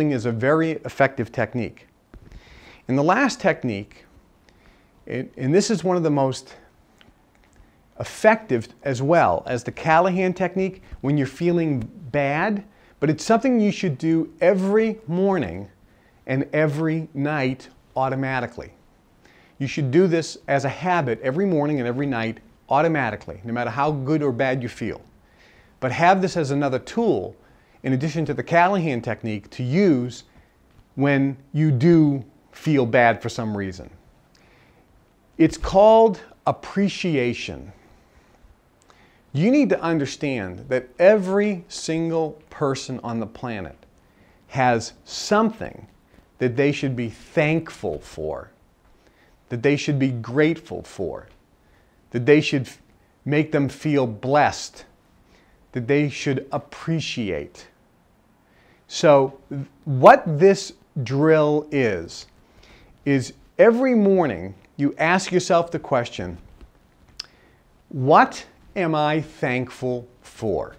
is a very effective technique. And the last technique, and this is one of the most effective as well as the Callahan technique when you're feeling bad, but it's something you should do every morning and every night automatically. You should do this as a habit every morning and every night automatically, no matter how good or bad you feel. But have this as another tool, in addition to the Callahan technique, to use when you do feel bad for some reason. It's called appreciation. You need to understand that every single person on the planet has something that they should be thankful for, that they should be grateful for, that they should make them feel blessed, that they should appreciate. So what this drill is every morning you ask yourself the question, what am I thankful for?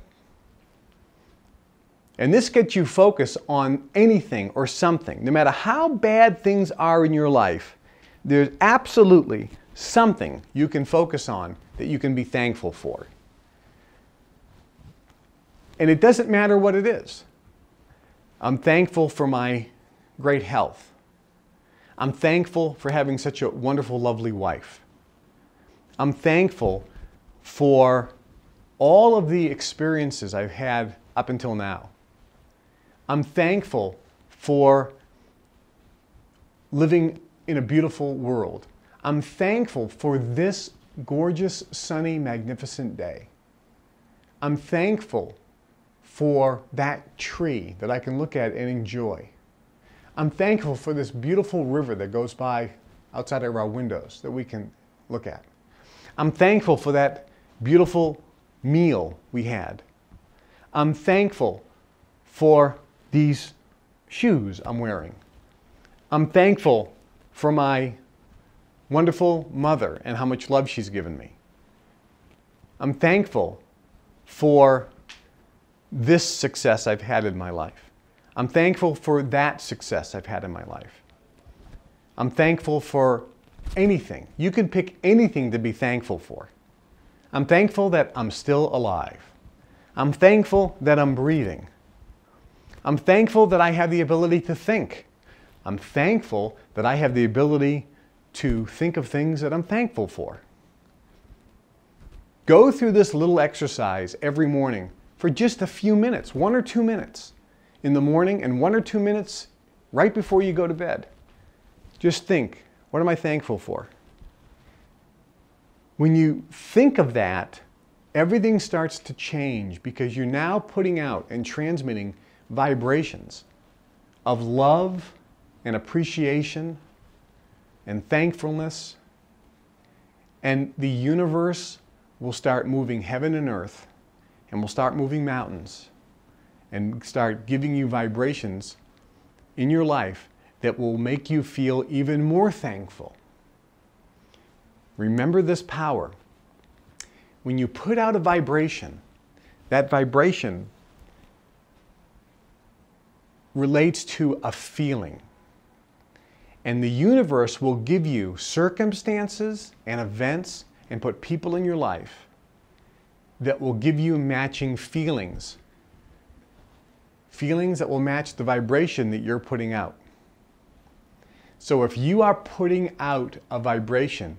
And this gets you focused on anything or something. No matter how bad things are in your life, there's absolutely something you can focus on that you can be thankful for. And it doesn't matter what it is. I'm thankful for my great health. I'm thankful for having such a wonderful, lovely wife. I'm thankful for all of the experiences I've had up until now. I'm thankful for living in a beautiful world. I'm thankful for this gorgeous, sunny, magnificent day. I'm thankful for that tree that I can look at and enjoy. I'm thankful for this beautiful river that goes by outside of our windows that we can look at. I'm thankful for that beautiful meal we had. I'm thankful for these shoes I'm wearing. I'm thankful for my wonderful mother and how much love she's given me. I'm thankful for this success I've had in my life. I'm thankful for that success I've had in my life. I'm thankful for anything. You can pick anything to be thankful for. I'm thankful that I'm still alive. I'm thankful that I'm breathing. I'm thankful that I have the ability to think. I'm thankful that I have the ability to think of things that I'm thankful for. Go through this little exercise every morning for just a few minutes, 1 or 2 minutes in the morning and 1 or 2 minutes right before you go to bed. Just think, what am I thankful for? When you think of that, everything starts to change because you're now putting out and transmitting vibrations of love and appreciation and thankfulness, and the universe will start moving heaven and earth, and will start moving mountains, and start giving you vibrations in your life that will make you feel even more thankful. Remember this power. When you put out a vibration, that vibration relates to a feeling. And the universe will give you circumstances and events and put people in your life that will give you matching feelings. Feelings that will match the vibration that you're putting out. So if you are putting out a vibration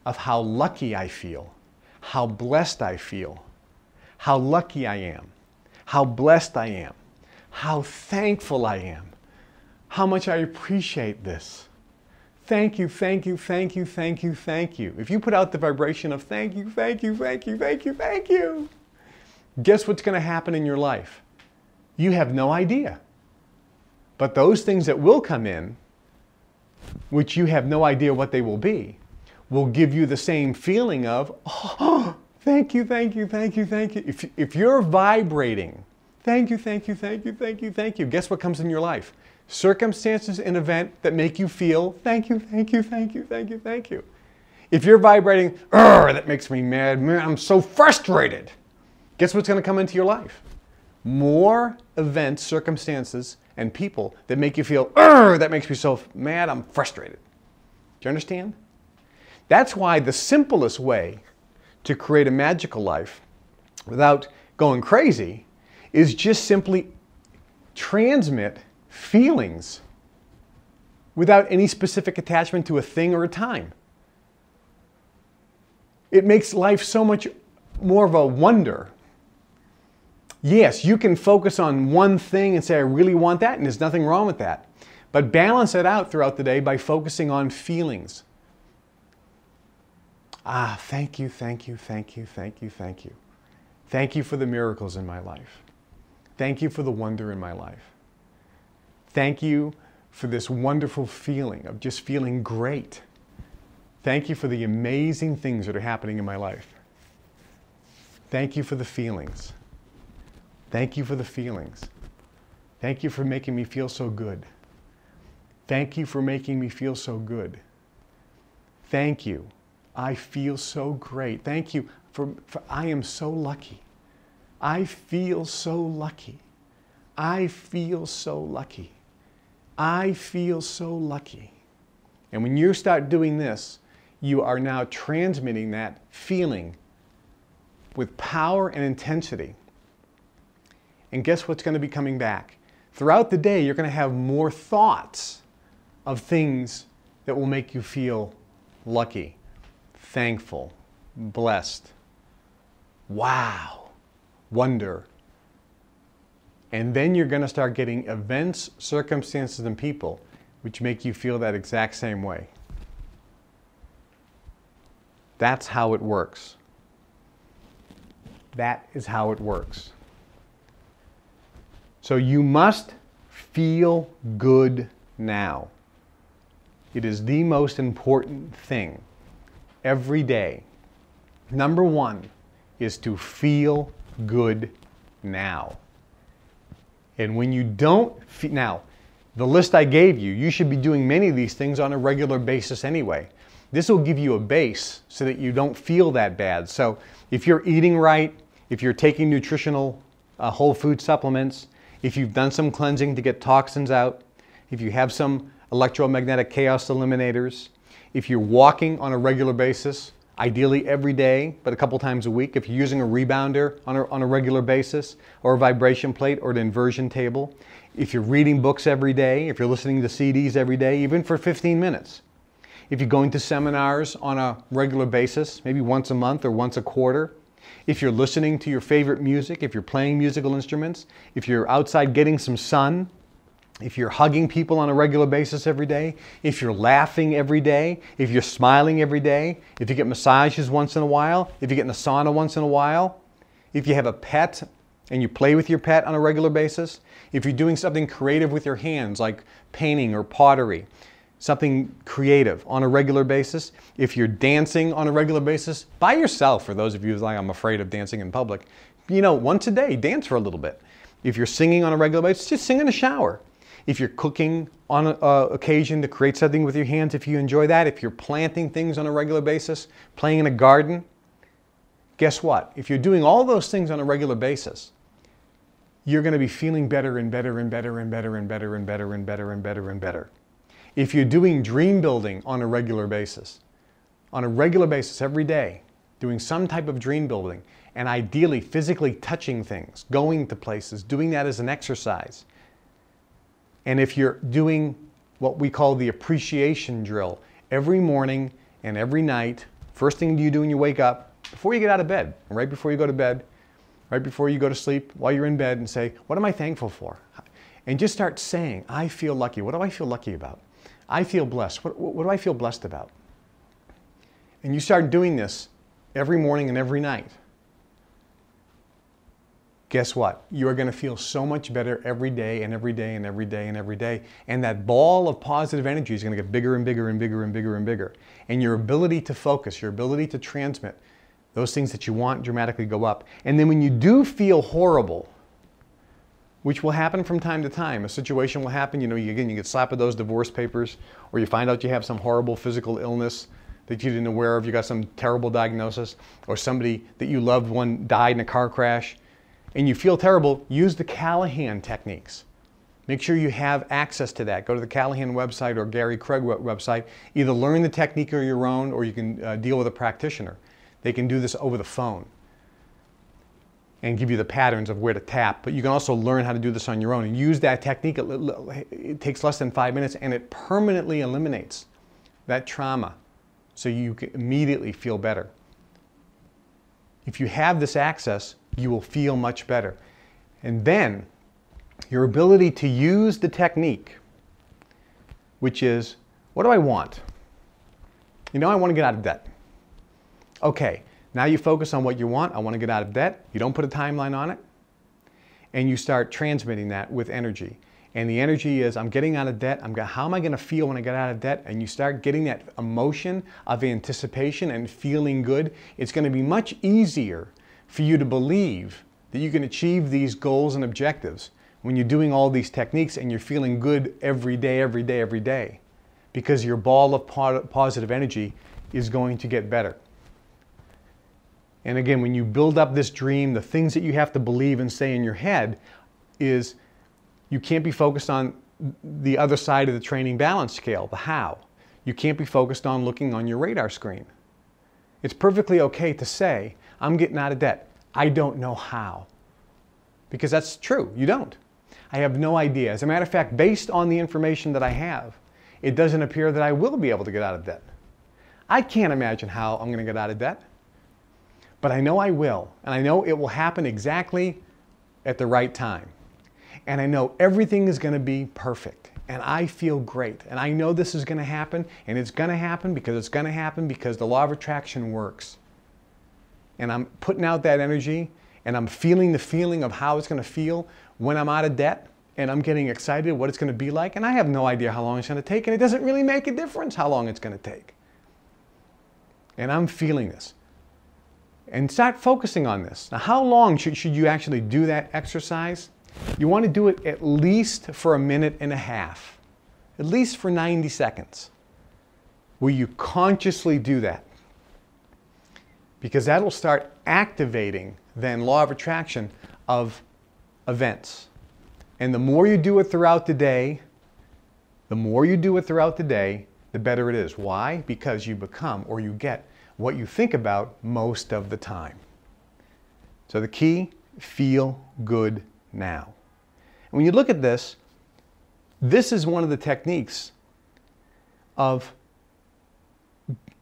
of how lucky I feel, how blessed I feel, how lucky I am, how blessed I am, how thankful I am, how much I appreciate this. Thank you, thank you, thank you, thank you, thank you. If you put out the vibration of thank you, thank you, thank you, thank you, thank you, guess what's going to happen in your life? You have no idea. But those things that will come in, which you have no idea what they will be, will give you the same feeling of, oh, thank you, thank you, thank you, thank you. If you're vibrating, thank you, thank you, thank you, thank you, thank you, guess what comes in your life? Circumstances and event that make you feel, thank you, thank you, thank you, thank you, thank you. If you're vibrating, that makes me mad, man, I'm so frustrated. Guess what's going to come into your life? More events, circumstances, and people that make you feel, that makes me so mad, I'm frustrated. Do you understand? That's why the simplest way to create a magical life without going crazy is just simply transmit feelings without any specific attachment to a thing or a time. It makes life so much more of a wonder. Yes, you can focus on one thing and say, I really want that, and there's nothing wrong with that. But balance it out throughout the day by focusing on feelings. Thank you, thank you, thank you, thank you, thank you. Thank you for the miracles in my life. Thank you for the wonder in my life. Thank you for this wonderful feeling of just feeling great. Thank you for the amazing things that are happening in my life. Thank you for the feelings. Thank you for the feelings. Thank you for making me feel so good. Thank you for making me feel so good. Thank you. I feel so great. Thank you for I am so lucky. I feel so lucky. I feel so lucky. I feel so lucky. And when you start doing this, you are now transmitting that feeling with power and intensity. And guess what's going to be coming back? Throughout the day, you're going to have more thoughts of things that will make you feel lucky, thankful, blessed, wow, wonder. And then you're going to start getting events, circumstances, and people which make you feel that exact same way. That's how it works. That is how it works. So you must feel good now. It is the most important thing every day. Number one is to feel good now. And when you don't feel, now, the list I gave you, you should be doing many of these things on a regular basis anyway. This will give you a base so that you don't feel that bad. So if you're eating right, if you're taking nutritional whole food supplements, if you've done some cleansing to get toxins out, if you have some electromagnetic chaos eliminators, if you're walking on a regular basis, ideally every day, but a couple times a week, if you're using a rebounder on a regular basis, or a vibration plate, or an inversion table, if you're reading books every day, if you're listening to CDs every day, even for 15 minutes, if you're going to seminars on a regular basis, maybe once a month or once a quarter, if you're listening to your favorite music, if you're playing musical instruments, if you're outside getting some sun, if you're hugging people on a regular basis every day, if you're laughing every day, if you're smiling every day, if you get massages once in a while, if you get in a sauna once in a while, if you have a pet and you play with your pet on a regular basis, if you're doing something creative with your hands like painting or pottery, something creative on a regular basis, if you're dancing on a regular basis, by yourself, for those of you who's like, I'm afraid of dancing in public, once a day, dance for a little bit. If you're singing on a regular basis, just sing in the shower. If you're cooking on occasion to create something with your hands, if you enjoy that, if you're planting things on a regular basis, playing in a garden, guess what? If you're doing all those things on a regular basis, you're going to be feeling better and better and better and better and better and better and better and better and better. If you're doing dream building on a regular basis every day, doing some type of dream building, and ideally physically touching things, going to places, doing that as an exercise. And if you're doing what we call the appreciation drill every morning and every night, first thing you do when you wake up, before you get out of bed, right before you go to bed, right before you go to sleep, while you're in bed, and say, what am I thankful for? And just start saying, I feel lucky. What do I feel lucky about? I feel blessed. What do I feel blessed about? And you start doing this every morning and every night. Guess what? You are going to feel so much better every day and every day and every day and every day. And that ball of positive energy is going to get bigger and bigger and bigger and bigger and bigger. And your ability to focus, your ability to transmit those things that you want dramatically go up. And then when you do feel horrible, which will happen from time to time, a situation will happen, you get slapped with those divorce papers, or you find out you have some horrible physical illness that you didn't aware of, you got some terrible diagnosis, or somebody that you loved one died in a car crash, and you feel terrible, use the Callahan techniques. Make sure you have access to that. Go to the Callahan website or Gary Craig website. Either learn the technique on your own, or you can deal with a practitioner. They can do this over the phone and give you the patterns of where to tap. But you can also learn how to do this on your own and use that technique. It takes less than 5 minutes, and it permanently eliminates that trauma, so you can immediately feel better. If you have this access, you will feel much better. And then your ability to use the technique, which is, what do I want? You know, I want to get out of debt. Okay, now you focus on what you want. I want to get out of debt. You don't put a timeline on it. And you start transmitting that with energy. And the energy is, I'm getting out of debt. How am I going to feel when I get out of debt? And you start getting that emotion of anticipation and feeling good. It's going to be much easier for you to believe that you can achieve these goals and objectives when you're doing all these techniques and you're feeling good every day, every day, every day. Because your ball of positive energy is going to get better. And again, when you build up this dream, the things that you have to believe and say in your head is, you can't be focused on the other side of the training balance scale, the how. You can't be focused on looking on your radar screen. It's perfectly okay to say, I'm getting out of debt. I don't know how. Because that's true, you don't. I have no idea. As a matter of fact, based on the information that I have, it doesn't appear that I will be able to get out of debt. I can't imagine how I'm going to get out of debt. But I know I will, and I know it will happen exactly at the right time. And I know everything is going to be perfect, and I feel great. And I know this is going to happen, and it's going to happen because it's going to happen because the law of attraction works. And I'm putting out that energy, and I'm feeling the feeling of how it's going to feel when I'm out of debt, and I'm getting excited what it's going to be like, and I have no idea how long it's going to take, and it doesn't really make a difference how long it's going to take. And I'm feeling this. And start focusing on this. Now, how long should you actually do that exercise? You want to do it at least for 1.5 minutes, at least for 90 seconds, where you consciously do that. Because that will start activating then law of attraction of events. And the more you do it throughout the day, the better it is. Why? Because you become, or you get, what you think about most of the time. So the key, feel good now. And when you look at this, this is one of the techniques of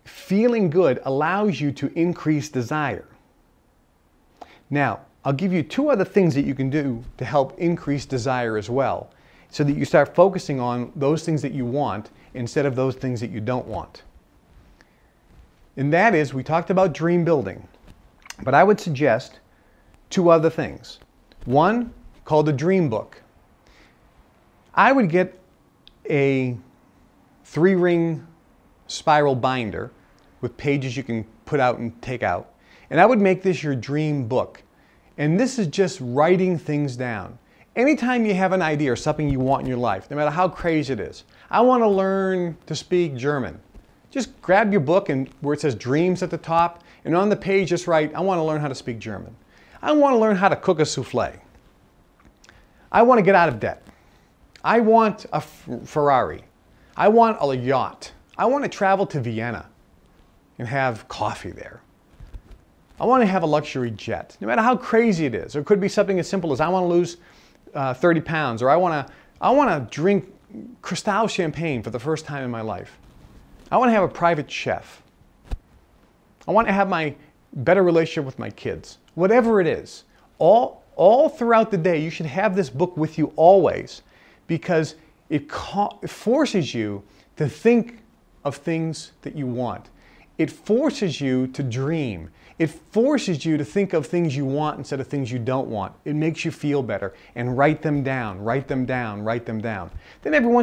feeling good allows you to increase desire. Now, I'll give you 2 other things that you can do to help increase desire as well, so that you start focusing on those things that you want instead of those things that you don't want. And that is, we talked about dream building, but I would suggest 2 other things. One, called a dream book. I would get a 3-ring spiral binder with pages you can put out and take out. And I would make this your dream book. And this is just writing things down. Anytime you have an idea or something you want in your life, no matter how crazy it is, I want to learn to speak German. Just grab your book and where it says dreams at the top, and on the page just write, I want to learn how to speak German. I want to learn how to cook a souffle. I want to get out of debt. I want a Ferrari. I want a yacht. I want to travel to Vienna and have coffee there. I want to have a luxury jet, no matter how crazy it is. Or it could be something as simple as I want to lose 30 pounds, or I want to drink Cristal champagne for the first time in my life. I want to have a private chef. I want to have my better relationship with my kids. Whatever it is, all throughout the day, you should have this book with you always, because it forces you to think of things that you want. It forces you to dream. It forces you to think of things you want instead of things you don't want. It makes you feel better. And write them down, write them down, write them down. Then every once